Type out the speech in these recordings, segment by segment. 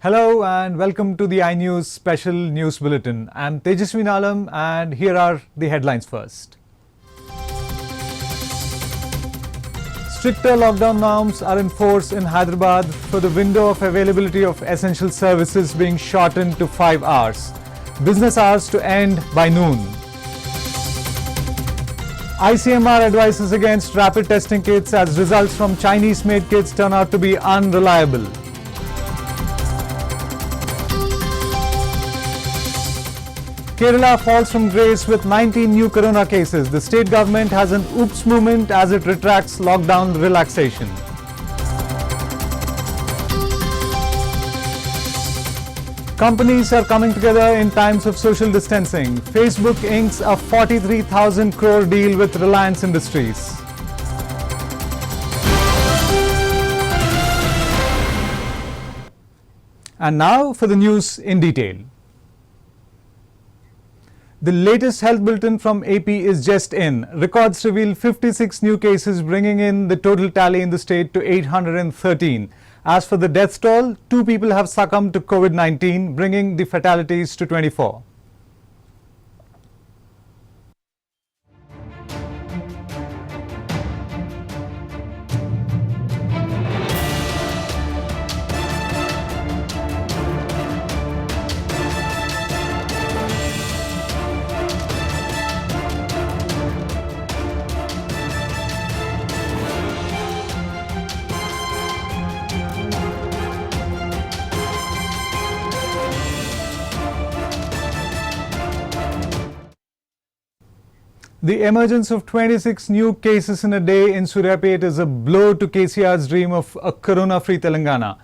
Hello and welcome to the iNews Special News Bulletin. I'm Tejasvi Nalam and here are the headlines first. Stricter lockdown norms are in force in Hyderabad for the window of availability of essential services being shortened to 5 hours. Business hours to end by noon. ICMR advises against rapid testing kits as results from Chinese-made kits turn out to be unreliable. Kerala falls from grace with 19 new corona cases. The state government has an oops moment as it retracts lockdown relaxation. Companies are coming together in times of social distancing. Facebook inks a 43,000 crore deal with Reliance Industries. And now for the news in detail. The latest health bulletin from AP is just in. Records reveal 56 new cases, bringing in the total tally in the state to 813. As for the death toll, 2 people have succumbed to COVID-19, bringing the fatalities to 24. The emergence of 26 new cases in a day in Suryapet is a blow to KCR's dream of a corona-free Telangana.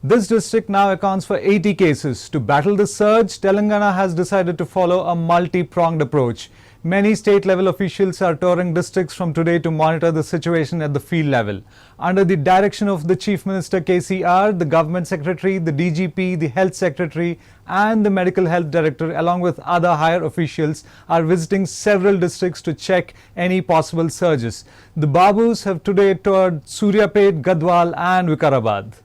This district now accounts for 80 cases. To battle the surge, Telangana has decided to follow a multi-pronged approach. Many state-level officials are touring districts from today to monitor the situation at the field level. Under the direction of the Chief Minister KCR, the Government Secretary, the DGP, the Health Secretary and the Medical Health Director along with other higher officials are visiting several districts to check any possible surges. The Babus have today toured Suryapet, Gadwal and Vikarabad.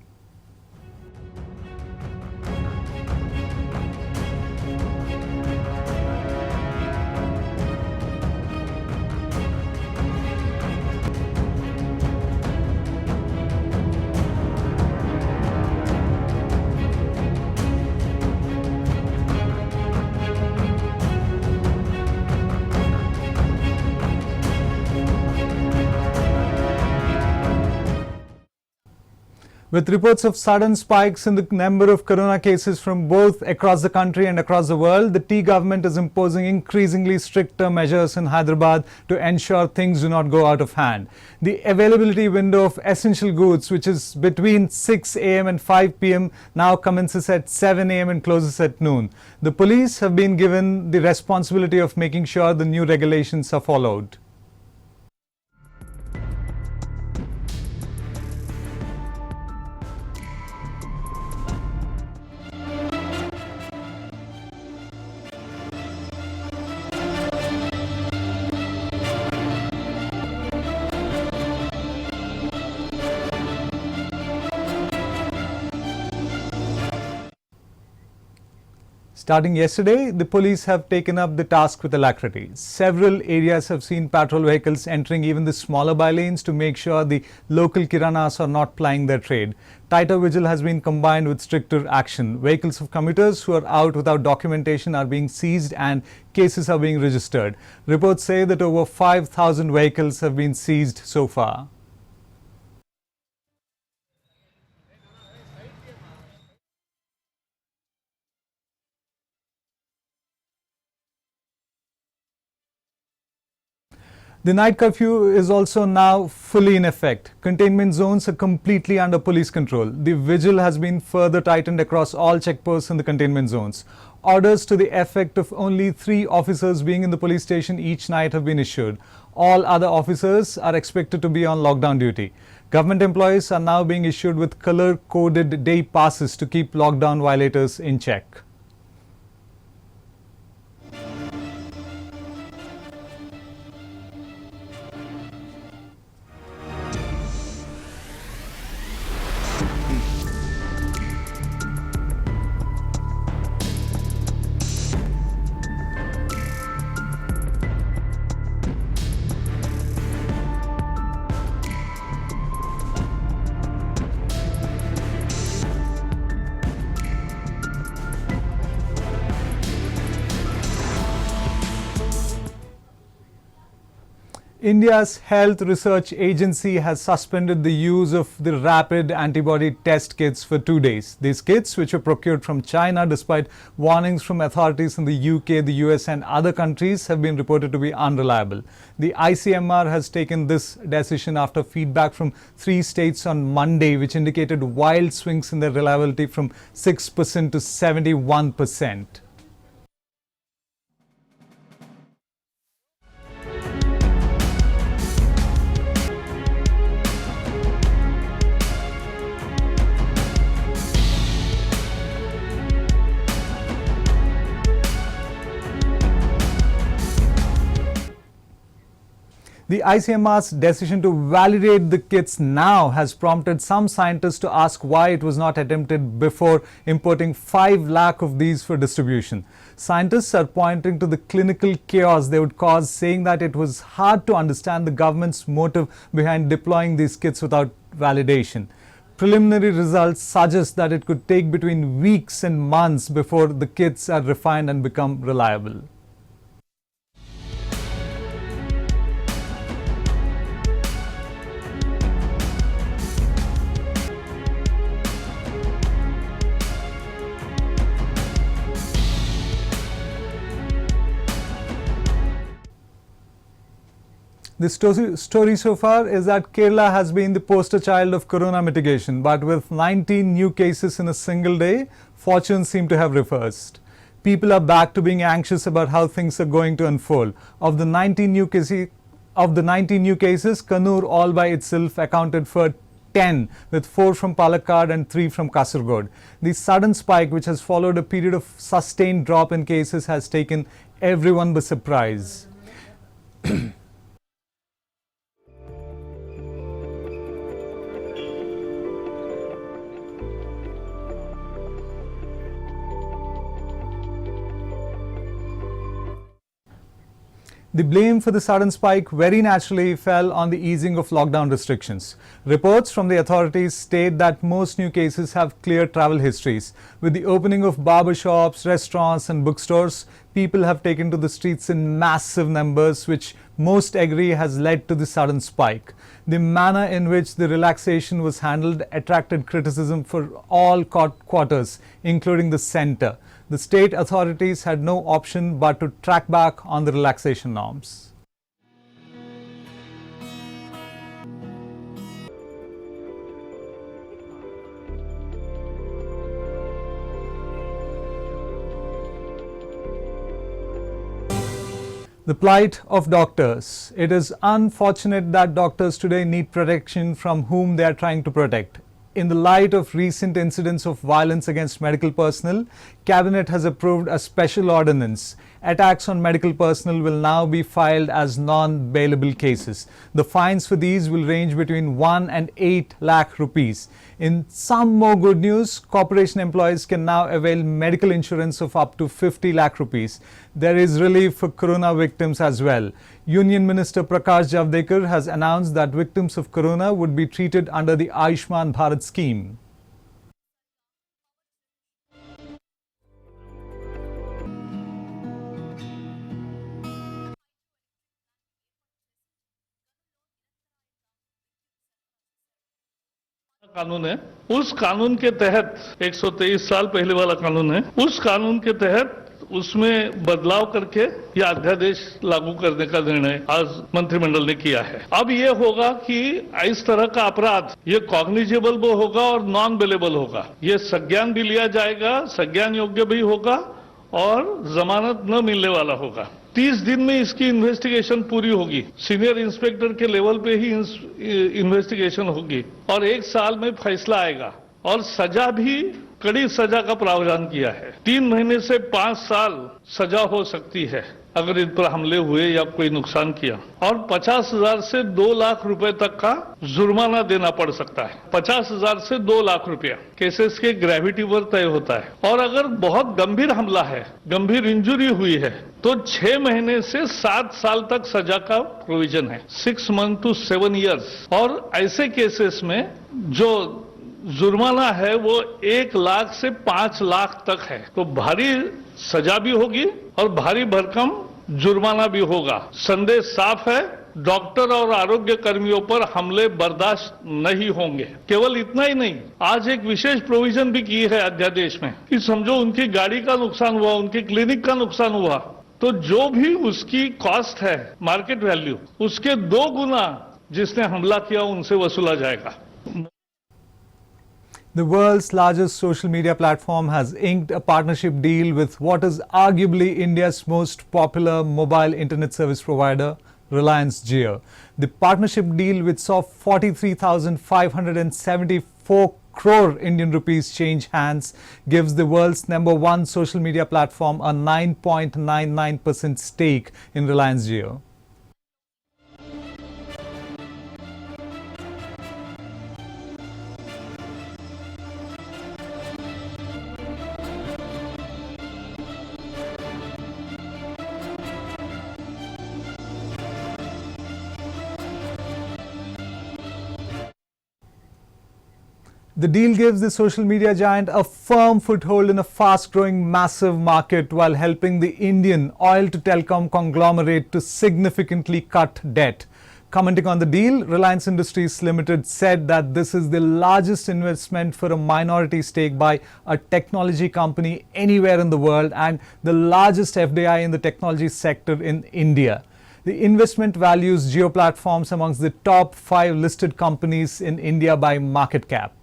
With reports of sudden spikes in the number of corona cases from both across the country and across the world, the T government is imposing increasingly stricter measures in Hyderabad to ensure things do not go out of hand. The availability window of essential goods, which is between 6 a.m. and 5 p.m., now commences at 7 a.m. and closes at noon. The police have been given the responsibility of making sure the new regulations are followed. Starting yesterday, the police have taken up the task with alacrity. Several areas have seen patrol vehicles entering even the smaller bylanes to make sure the local kiranas are not plying their trade. Tighter vigil has been combined with stricter action. Vehicles of commuters who are out without documentation are being seized and cases are being registered. Reports say that over 5,000 vehicles have been seized so far. The night curfew is also now fully in effect. Containment zones are completely under police control. The vigil has been further tightened across all checkposts in the containment zones. Orders to the effect of only 3 officers being in the police station each night have been issued. All other officers are expected to be on lockdown duty. Government employees are now being issued with color-coded day passes to keep lockdown violators in check. India's Health Research Agency has suspended the use of the rapid antibody test kits for 2 days. These kits, which were procured from China despite warnings from authorities in the UK, the US and other countries, have been reported to be unreliable. The ICMR has taken this decision after feedback from 3 states on Monday, which indicated wild swings in their reliability from 6% to 71%. The ICMR's decision to validate the kits now has prompted some scientists to ask why it was not attempted before importing 5 lakh of these for distribution. Scientists are pointing to the clinical chaos they would cause, saying that it was hard to understand the government's motive behind deploying these kits without validation. Preliminary results suggest that it could take between weeks and months before the kits are refined and become reliable. The story so far is that Kerala has been the poster child of corona mitigation, but with 19 new cases in a single day, fortunes seem to have reversed. People are back to being anxious about how things are going to unfold. Of the 19 new cases, Kannur all by itself accounted for 10, with 4 from Palakkad and 3 from Kasaragod. The sudden spike, which has followed a period of sustained drop in cases, has taken everyone by surprise. The blame for the sudden spike very naturally fell on the easing of lockdown restrictions. Reports from the authorities state that most new cases have clear travel histories. With the opening of barber shops, restaurants and bookstores, people have taken to the streets in massive numbers, which most agree has led to the sudden spike. The manner in which the relaxation was handled attracted criticism for all quarters, including the centre. The state authorities had no option but to track back on the relaxation norms. The plight of doctors. It is unfortunate that doctors today need protection from whom they are trying to protect. In the light of recent incidents of violence against medical personnel, Cabinet has approved a special ordinance. Attacks on medical personnel will now be filed as non-bailable cases. The fines for these will range between 1 and 8 lakh rupees. In some more good news, corporation employees can now avail medical insurance of up to 50 lakh rupees. There is relief for corona victims as well. Union Minister Prakash Javadekar has announced that victims of corona would be treated under the Ayushman Bharat scheme. कानून है, उस कानून के तहत 123 साल पहले वाला कानून है, उस कानून के तहत उसमें बदलाव करके यह अध्यादेश लागू करने का निर्णय आज मंत्रिमंडल ने किया है। अब ये होगा कि इस तरह का अपराध ये कॉग्निजेबल भी होगा और नॉन बेलेबल होगा। ये संज्ञान भी लिया जाएगा, संज्ञान योग्य भी होगा और जमानत न मिलने वाला होगा। 30 दिन में इसकी इन्वेस्टिगेशन पूरी होगी। सीनियर इंस्पेक्टर के लेवल पे ही इन्वेस्टिगेशन होगी और 1 साल में फैसला आएगा और सजा भी कड़ी सजा का प्रावधान किया है। 3 महीने से 5 साल सजा हो सकती है अगर इन पर हमले हुए या कोई नुकसान किया और 50,000 से 2 लाख रुपए तक का जुर्माना देना पड़ सकता है। 50,000 से 2 लाख रुपया केसेस के ग्रेविटी पर तय होता है और अगर बहुत गंभीर हमला है, गंभीर इंजुरी हुई है तो 6 महीने से 7 साल तक सजा का प्रोविजन है, 6 मंथ टू 7 इयर्स। और ऐसे केसेस में जो जुर्माना है वो 1 लाख से 5 लाख तक है, तो भारी सजा भी होगी और भारी भरकम जुर्माना भी होगा। संदेश साफ है, डॉक्टर और आरोग्य कर्मियों पर हमले बर्दाश्त नहीं होंगे। केवल इतना ही नहीं, आज एक विशेष प्रोविजन भी की है अध्यादेश में कि समझो उनकी गाड़ी का नुकसान हुआ, उनकी क्लिनिक का नुकसान हुआ, तो जो भी उसकी कॉस्ट है मार्केट वैल्यू, उसके 2 गुना जिसने हमला किया उनसे वसूला जाएगा। The world's largest social media platform has inked a partnership deal with what is arguably India's most popular mobile internet service provider, Reliance Jio. The partnership deal, which saw 43,574 crore Indian rupees change hands, gives the world's #1 social media platform a 9.99% stake in Reliance Jio. The deal gives the social media giant a firm foothold in a fast-growing massive market while helping the Indian oil-to-telecom conglomerate to significantly cut debt. Commenting on the deal, Reliance Industries Limited said that this is the largest investment for a minority stake by a technology company anywhere in the world and the largest FDI in the technology sector in India. The investment values Jio platforms amongst the top 5 listed companies in India by market cap.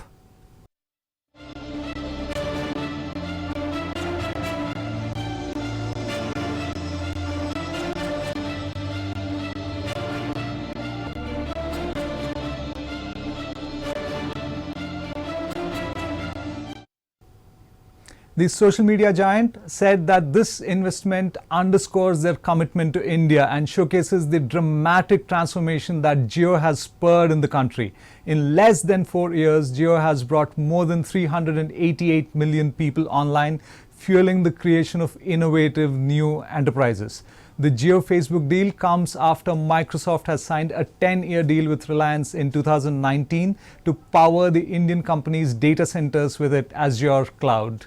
The social media giant said that this investment underscores their commitment to India and showcases the dramatic transformation that Jio has spurred in the country. In less than 4 years, Jio has brought more than 388 million people online, fueling the creation of innovative new enterprises. The Jio Facebook deal comes after Microsoft has signed a 10-year deal with Reliance in 2019 to power the Indian company's data centers with its Azure cloud.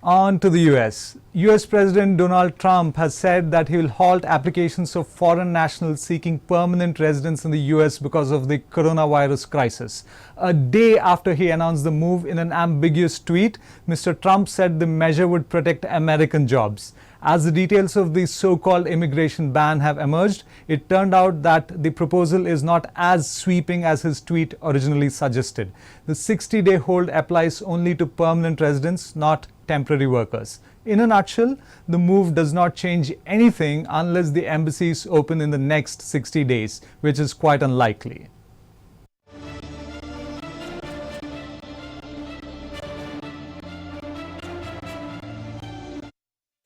On to the US. US President Donald Trump has said that he will halt applications of foreign nationals seeking permanent residence in the US because of the coronavirus crisis. A day after he announced the move in an ambiguous tweet, Mr. Trump said the measure would protect American jobs. As the details of the so-called immigration ban have emerged, it turned out that the proposal is not as sweeping as his tweet originally suggested. The 60-day hold applies only to permanent residents, not temporary workers. In a nutshell, the move does not change anything unless the embassies open in the next 60 days, which is quite unlikely.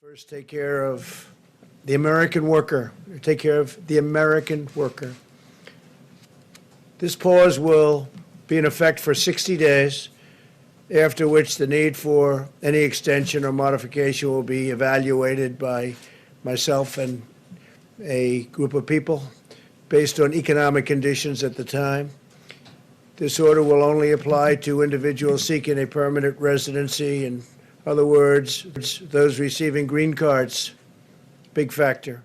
First, take care of the American worker. Take care of the American worker. This pause will be in effect for 60 days, after which the need for any extension or modification will be evaluated by myself and a group of people based on economic conditions at the time. This order will only apply to individuals seeking a permanent residency. In other words, those receiving green cards. Big factor.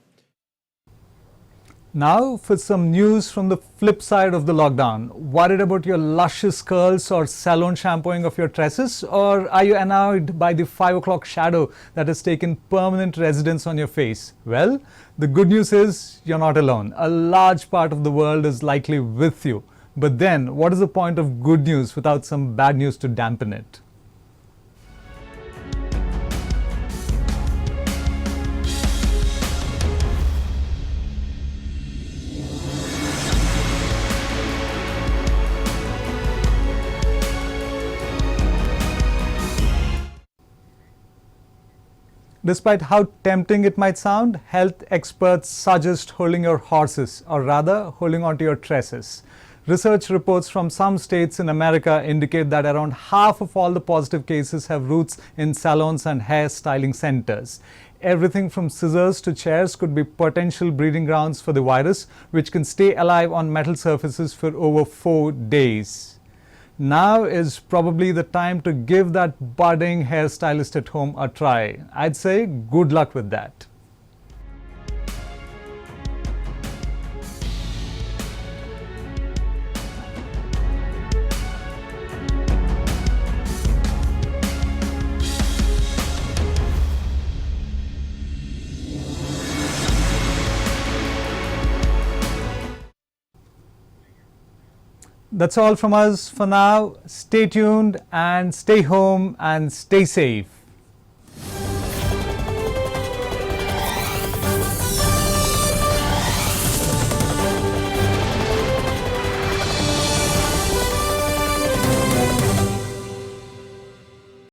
Now for some news from the flip side of the lockdown. Worried about your luscious curls or salon shampooing of your tresses? Or are you annoyed by the 5 o'clock shadow that has taken permanent residence on your face? Well, the good news is you're not alone. A large part of the world is likely with you. But then, what is the point of good news without some bad news to dampen it? Despite how tempting it might sound, health experts suggest holding your horses, or rather holding onto your tresses. Research reports from some states in America indicate that around half of all the positive cases have roots in salons and hair styling centers. everything from scissors to chairs could be potential breeding grounds for the virus, which can stay alive on metal surfaces for over 4 days. Now is probably the time to give that budding hairstylist at home a try. I'd say good luck with that. That's all from us for now. Stay tuned and stay home and stay safe.